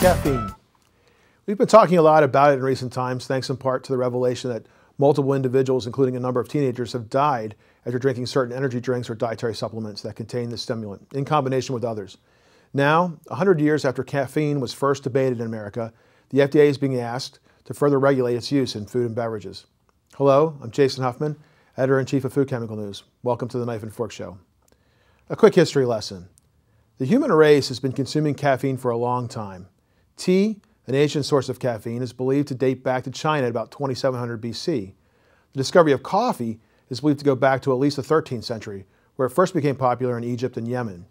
Caffeine. We've been talking a lot about it in recent times, thanks in part to the revelation that multiple individuals, including a number of teenagers, have died after drinking certain energy drinks or dietary supplements that contain this stimulant, in combination with others. Now, 100 years after caffeine was first debated in America, the FDA is being asked to further regulate its use in food and beverages. Hello, I'm Jason Huffman, Editor-in-Chief of Food Chemical News. Welcome to the Knife and Fork Show. A quick history lesson. The human race has been consuming caffeine for a long time. Tea, an ancient source of caffeine, is believed to date back to China at about 2700 BC. The discovery of coffee is believed to go back to at least the 13th century, where it first became popular in Egypt and Yemen.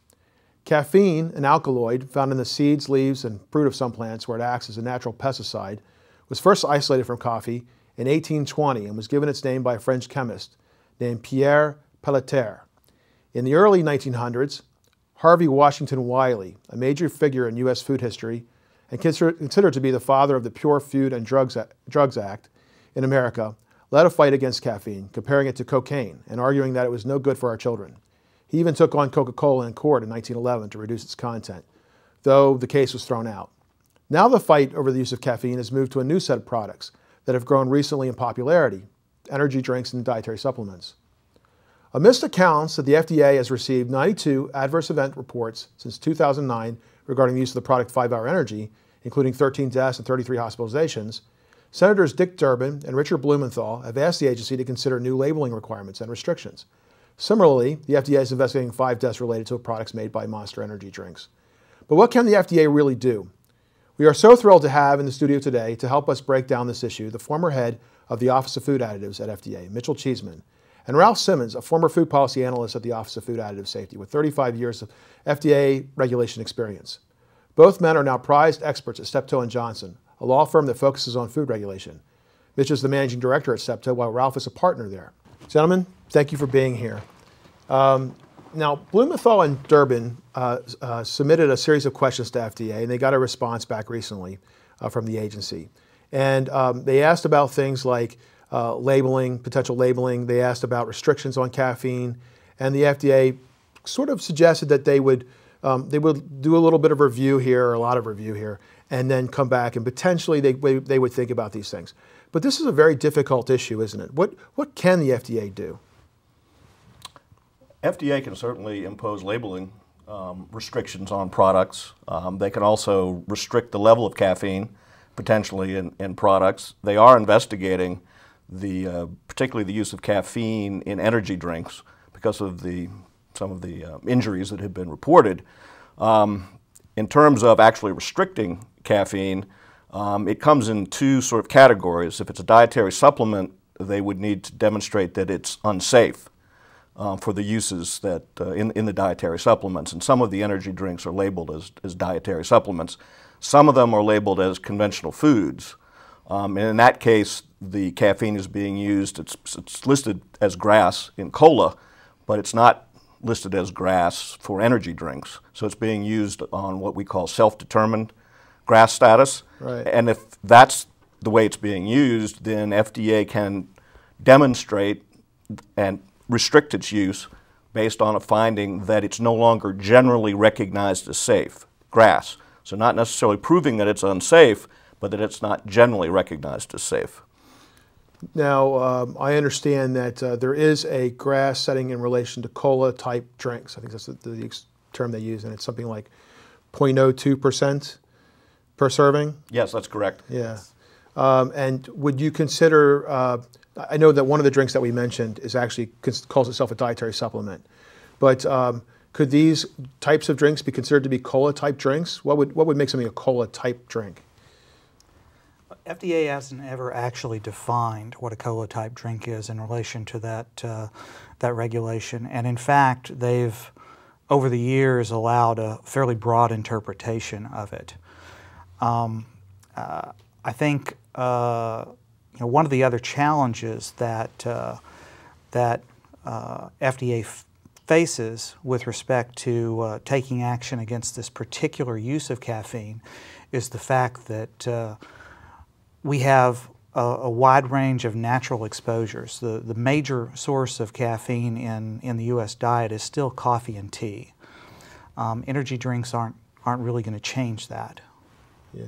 Caffeine, an alkaloid found in the seeds, leaves, and fruit of some plants where it acts as a natural pesticide, was first isolated from coffee in 1820 and was given its name by a French chemist named Pierre Pelletier. In the early 1900s, Harvey Washington Wiley, a major figure in U.S. food history and considered to be the father of the Pure Food and Drugs Act in America, led a fight against caffeine, comparing it to cocaine and arguing that it was no good for our children. He even took on Coca-Cola in court in 1911 to reduce its content, though the case was thrown out. Now the fight over the use of caffeine has moved to a new set of products that have grown recently in popularity: energy drinks and dietary supplements. Amidst accounts that the FDA has received 92 adverse event reports since 2009 regarding the use of the product 5-Hour Energy, including 13 deaths and 33 hospitalizations, Senators Dick Durbin and Richard Blumenthal have asked the agency to consider new labeling requirements and restrictions. Similarly, the FDA is investigating 5 deaths related to products made by Monster Energy drinks. But what can the FDA really do? We are so thrilled to have in the studio today to help us break down this issue the former head of the Office of Food Additives at FDA, Mitchell Cheeseman, and Ralph Simmons, a former food policy analyst at the Office of Food Additive Safety with 35 years of FDA regulation experience. Both men are now prized experts at Steptoe & Johnson, a law firm that focuses on food regulation. Mitch is the managing director at Steptoe, while Ralph is a partner there. Gentlemen, thank you for being here. Now, Blumenthal and Durbin submitted a series of questions to FDA, and they got a response back recently from the agency. And they asked about things like labeling, potential labeling. They asked about restrictions on caffeine, and the FDA sort of suggested that they would do a little bit of review here, or a lot of review here, and then come back and potentially they would think about these things. But this is a very difficult issue, isn't it? What can the FDA do? FDA can certainly impose labeling restrictions on products. They can also restrict the level of caffeine potentially in products. They are investigating particularly the use of caffeine in energy drinks because of some of the injuries that have been reported. In terms of actually restricting caffeine, it comes in 2 sort of categories. If it's a dietary supplement, they would need to demonstrate that it's unsafe for the uses that in the dietary supplements. And some of the energy drinks are labeled as dietary supplements. Some of them are labeled as conventional foods. And in that case, the caffeine is being used, it's listed as GRAS in cola, but it's not listed as GRAS for energy drinks. So it's being used on what we call self-determined GRAS status. Right. And if that's the way it's being used, then FDA can demonstrate and restrict its use based on a finding that it's no longer generally recognized as safe, GRAS. So not necessarily proving that it's unsafe, but that it's not generally recognized as safe. Now, I understand that there is a GRAS setting in relation to cola-type drinks. I think that's the term they use, and it's something like 0.02% per serving? Yes, that's correct. Yeah. And would you consider, I know that one of the drinks that we mentioned is actually calls itself a dietary supplement, but could these types of drinks be considered to be cola-type drinks? What would make something a cola-type drink? FDA hasn't ever actually defined what a cola-type drink is in relation to that regulation, and in fact, they've over the years allowed a fairly broad interpretation of it. I think one of the other challenges that FDA faces with respect to taking action against this particular use of caffeine is the fact that we have a wide range of natural exposures. The major source of caffeine in the U.S. diet is still coffee and tea. Energy drinks aren't really going to change that. Yeah.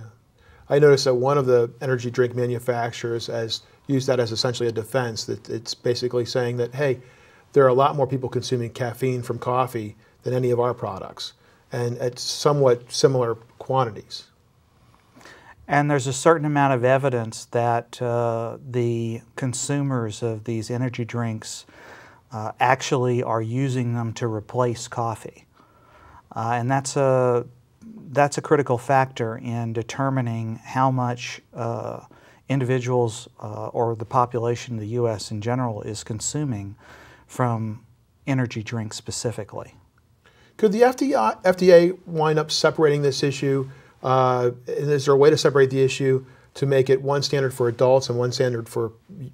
I noticed that one of the energy drink manufacturers has used that as essentially a defense, that it's basically saying that, hey, there are a lot more people consuming caffeine from coffee than any of our products, and at somewhat similar quantities. And there's a certain amount of evidence that the consumers of these energy drinks actually are using them to replace coffee. And that's a critical factor in determining how much individuals or the population of the U.S. in general is consuming from energy drinks specifically. Could the FDA wind up separating this issue? Is there a way to separate the issue to make it one standard for adults and one standard for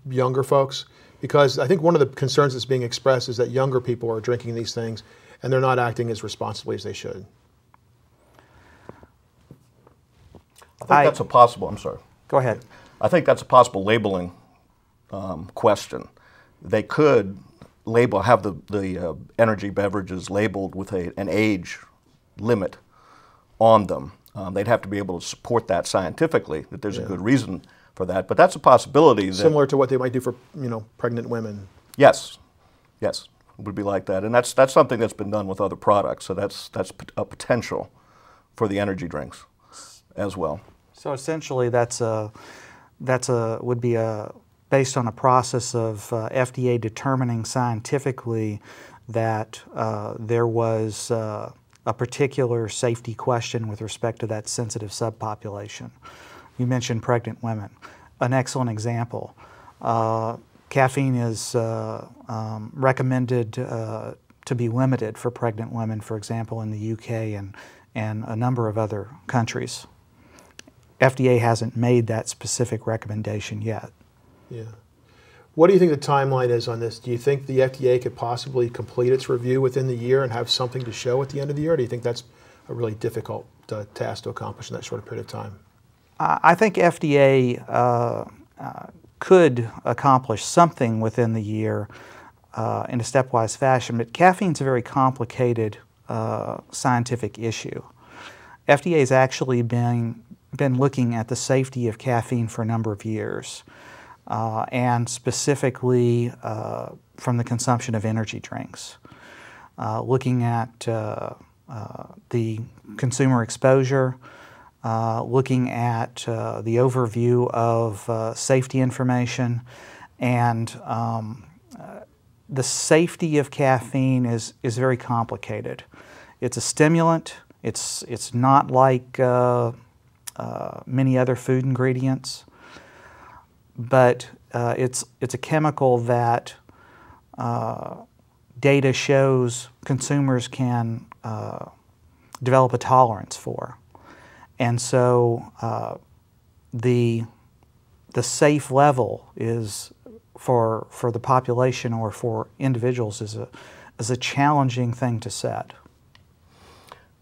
younger folks? Because I think one of the concerns that's being expressed is that younger people are drinking these things and they're not acting as responsibly as they should. I think that's a possible, I'm sorry. Go ahead. I think that's a possible labeling question. They could have the energy beverages labeled with an age limit on them. They'd have to be able to support that scientifically, that there's a good reason for that. But that's a possibility. Similar to what they might do for pregnant women. Yes, yes, it would be like that. And that's something that's been done with other products. So that's a potential for the energy drinks as well. So essentially, would be based on a process of FDA determining scientifically that there was a particular safety question with respect to that sensitive subpopulation. You mentioned pregnant women. An excellent example. Caffeine is recommended to be limited for pregnant women, for example, in the UK and a number of other countries. FDA hasn't made that specific recommendation yet. Yeah. What do you think the timeline is on this? Do you think the FDA could possibly complete its review within the year and have something to show at the end of the year? Or do you think that's a really difficult task to accomplish in that short period of time? I think FDA could accomplish something within the year in a stepwise fashion, but caffeine's a very complicated scientific issue. FDA has actually been looking at the safety of caffeine for a number of years, and specifically from the consumption of energy drinks, looking at the consumer exposure, looking at the overview of safety information, and the safety of caffeine is very complicated. It's a stimulant. It's not like many other food ingredients, but it's a chemical that data shows consumers can develop a tolerance for. And so the safe level is for the population or for individuals is a challenging thing to set.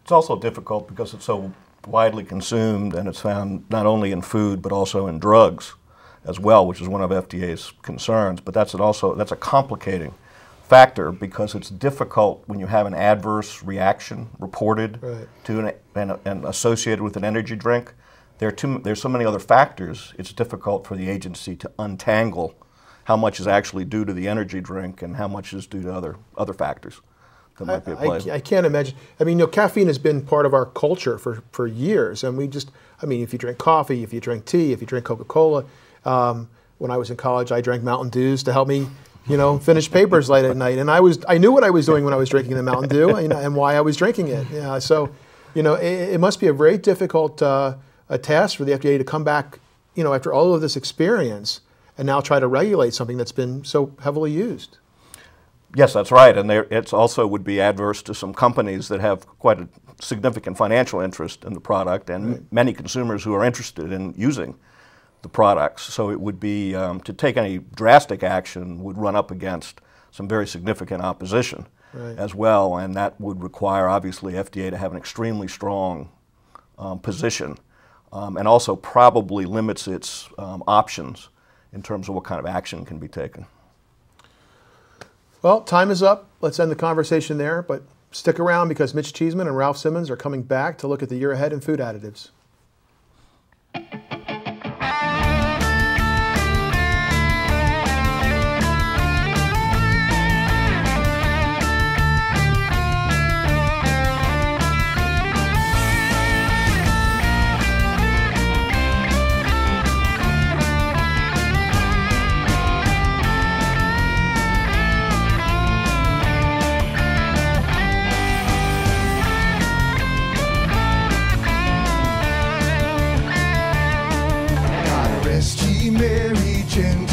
It's also difficult because it's so widely consumed and it's found not only in food but also in drugs as well, which is one of FDA's concerns. But that's a complicating factor because it's difficult when you have an adverse reaction reported to and associated with an energy drink. There's so many other factors, it's difficult for the agency to untangle how much is actually due to the energy drink and how much is due to other factors that might be at play. I can't imagine. I mean, caffeine has been part of our culture for years, and if you drink coffee, if you drink tea, if you drink Coca-Cola. When I was in college, I drank Mountain Dews to help me finish papers late at night, and I knew what I was doing when I was drinking the Mountain Dew and why I was drinking it. So, it must be a very difficult a task for the FDA to come back, after all of this experience, and now try to regulate something that's been so heavily used. Yes, that's right, and it also would be adverse to some companies that have quite a significant financial interest in the product, and many consumers who are interested in using the products. So it would be, to take any drastic action would run up against some very significant opposition as well, and that would require, obviously, FDA to have an extremely strong position, and also probably limits its options in terms of what kind of action can be taken. Well, time is up. Let's end the conversation there, but stick around because Mitch Cheeseman and Ralph Simmons are coming back to look at the year ahead in food additives. MSG, Mary Jane